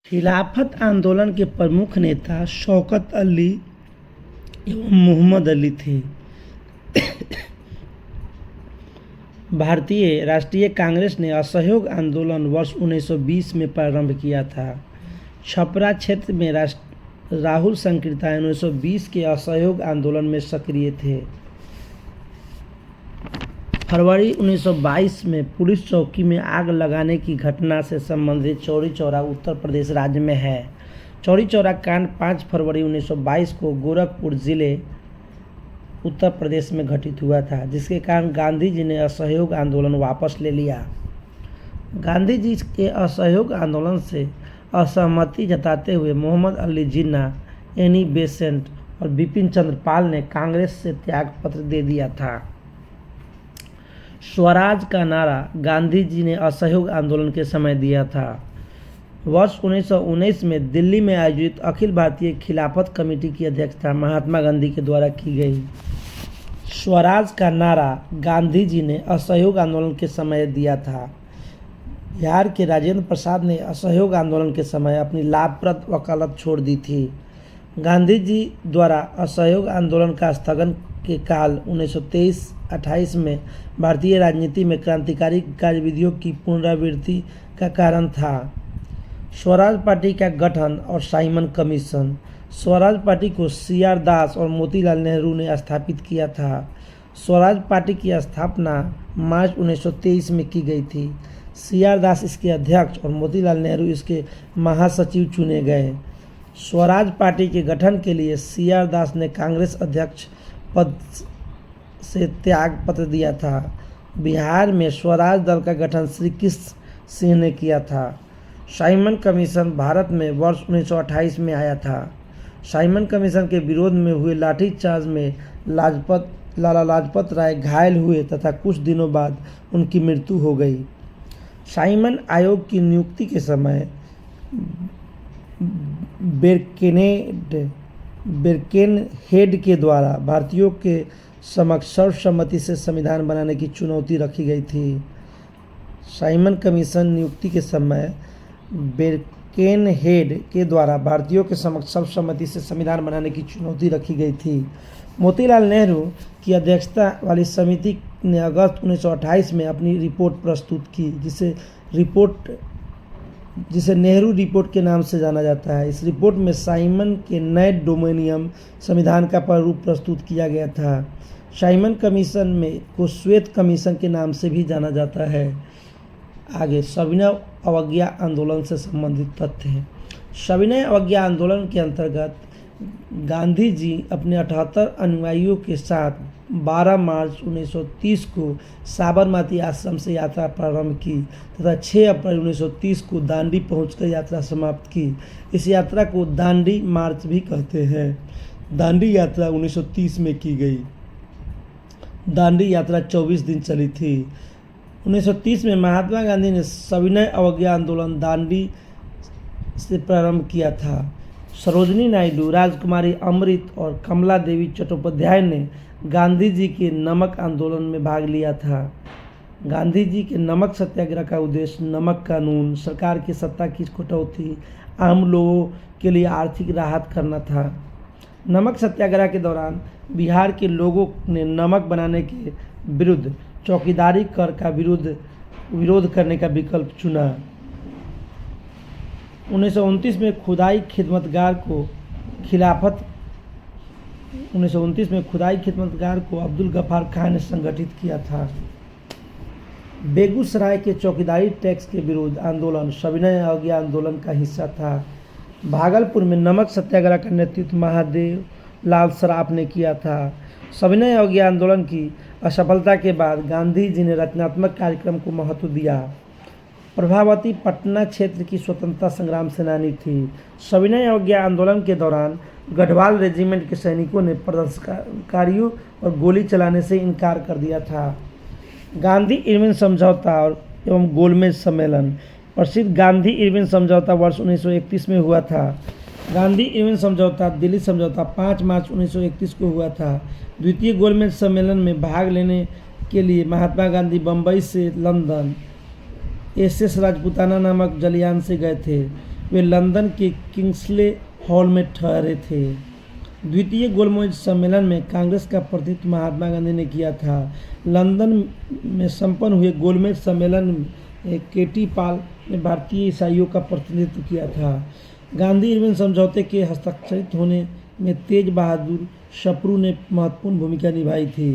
खिलाफत आंदोलन के प्रमुख नेता शौकत अली एवं मोहम्मद अली थे। भारतीय राष्ट्रीय कांग्रेस ने असहयोग आंदोलन वर्ष 1920 में प्रारंभ किया था। छपरा क्षेत्र में राहुल संकीर्तन 1920 के असहयोग आंदोलन में सक्रिय थे। फरवरी 1922 में पुलिस चौकी में आग लगाने की घटना से संबंधित चौरी चौरा उत्तर प्रदेश राज्य में है। चौरी चौरा कांड 5 फरवरी 1922 को गोरखपुर जिले उत्तर प्रदेश में घटित हुआ था, जिसके कारण गांधी जी ने असहयोग आंदोलन वापस ले लिया। गांधी जी के असहयोग आंदोलन से असहमति जताते हुए मोहम्मद अली जिन्ना, एनी बेसेंट और बिपिन चंद्र पाल ने कांग्रेस से त्याग पत्र दे दिया था। स्वराज का नारा गांधी जी ने असहयोग आंदोलन के समय दिया था। वर्ष 1919 में दिल्ली में आयोजित अखिल भारतीय खिलाफत कमेटी की अध्यक्षता महात्मा गांधी के द्वारा की गई। स्वराज का नारा गांधी जी ने असहयोग आंदोलन के समय दिया था। बिहार के राजेंद्र प्रसाद ने असहयोग आंदोलन के समय अपनी लाभप्रद वकालत छोड़ दी थी। गांधी जी द्वारा असहयोग आंदोलन का स्थगन के काल 1923-28 में भारतीय राजनीति में क्रांतिकारी गतिविधियों की पुनरावृत्ति का कारण था। स्वराज पार्टी का गठन और साइमन कमीशन। स्वराज पार्टी को CR दास और मोतीलाल नेहरू ने स्थापित किया था। स्वराज पार्टी की स्थापना मार्च 1923 में की गई थी। CR दास इसके अध्यक्ष और मोतीलाल नेहरू इसके महासचिव चुने गए। स्वराज पार्टी के गठन के लिए CR दास ने कांग्रेस अध्यक्ष पद से त्याग पत्र दिया था। बिहार में स्वराज दल का गठन श्री कृष्ण सिंह ने किया था। साइमन कमीशन भारत में वर्ष 1928 में आया था। साइमन कमीशन के विरोध में हुए लाठीचार्ज में लाला लाजपत राय घायल हुए तथा कुछ दिनों बाद उनकी मृत्यु हो गई। साइमन आयोग की नियुक्ति के समय बिरकेनहेड के द्वारा भारतीयों के समक्ष सर्वसम्मति से संविधान बनाने की चुनौती रखी गई थी। साइमन कमीशन नियुक्ति के समय बिरकेनहेड के द्वारा भारतीयों के समक्ष सर्वसम्मति से संविधान बनाने की चुनौती रखी गई थी। मोतीलाल नेहरू की अध्यक्षता वाली समिति ने अगस्त 1928 में अपनी रिपोर्ट प्रस्तुत की, जिसे नेहरू रिपोर्ट के नाम से जाना जाता है। इस रिपोर्ट में साइमन के नए डोमिनियन संविधान का प्रारूप प्रस्तुत किया गया था। साइमन कमीशन में को श्वेत कमीशन के नाम से भी जाना जाता है। आगे सविनय अवज्ञा आंदोलन से संबंधित तथ्य हैं। सविनय अवज्ञा आंदोलन के अंतर्गत गांधी जी अपने 78 अनुयायियों के साथ 12 मार्च 1930 को साबरमती आश्रम से यात्रा प्रारंभ की तथा 6 अप्रैल 1930 को दांडी पहुंचकर यात्रा समाप्त की। इस यात्रा को दांडी मार्च भी कहते हैं। दांडी यात्रा 1930 में की गई। दांडी यात्रा 24 दिन चली थी। 1930 में महात्मा गांधी ने सविनय अवज्ञा आंदोलन दांडी से प्रारंभ किया था। सरोजिनी नायडू, राजकुमारी अमृत और कमला देवी चट्टोपाध्याय ने गांधी जी के नमक आंदोलन में भाग लिया था। गांधी जी के नमक सत्याग्रह का उद्देश्य नमक कानून, सरकार की सत्ता की कटौती, आम लोगों के लिए आर्थिक राहत करना था। नमक सत्याग्रह के दौरान बिहार के लोगों ने नमक बनाने के विरुद्ध चौकीदारी कर का विरोध करने का विकल्प चुना। 1929 में खुदाई खिदमतगार को अब्दुल गफ्फार खान ने संगठित किया था। बेगूसराय के चौकीदारी टैक्स के विरुद्ध आंदोलन सविनय अवज्ञा आंदोलन का हिस्सा था। भागलपुर में नमक सत्याग्रह का नेतृत्व महादेव लाल सराफ ने किया था। सविनय अवज्ञा आंदोलन की असफलता के बाद गांधी जी ने रचनात्मक कार्यक्रम को महत्व दिया। प्रभावती पटना क्षेत्र की स्वतंत्रता संग्राम सेनानी थी। सविनय अवज्ञा आंदोलन के दौरान गढ़वाल रेजिमेंट के सैनिकों ने प्रदर्शनकारियों और गोली चलाने से इनकार कर दिया था। गांधी इरविन समझौता एवं गोलमेज सम्मेलन। प्रसिद्ध गांधी इरविन समझौता वर्ष 1931 में हुआ था। गांधी इरविन समझौता दिल्ली समझौता 5 मार्च 1931 को हुआ था। द्वितीय गोलमेज सम्मेलन में भाग लेने के लिए महात्मा गांधी बम्बई से लंदन SS राजपूताना नामक जलियान से गए थे। वे लंदन के किंग्सले हॉल में ठहरे थे। द्वितीय गोलमेज सम्मेलन में कांग्रेस का प्रतिनिधित्व महात्मा गांधी ने किया था। लंदन में संपन्न हुए गोलमेज सम्मेलन में केटी पाल ने भारतीय ईसाइयों का प्रतिनिधित्व किया था। गांधी इरविन समझौते के हस्ताक्षरित होने में तेज बहादुर सप्रू ने महत्वपूर्ण भूमिका निभाई थी।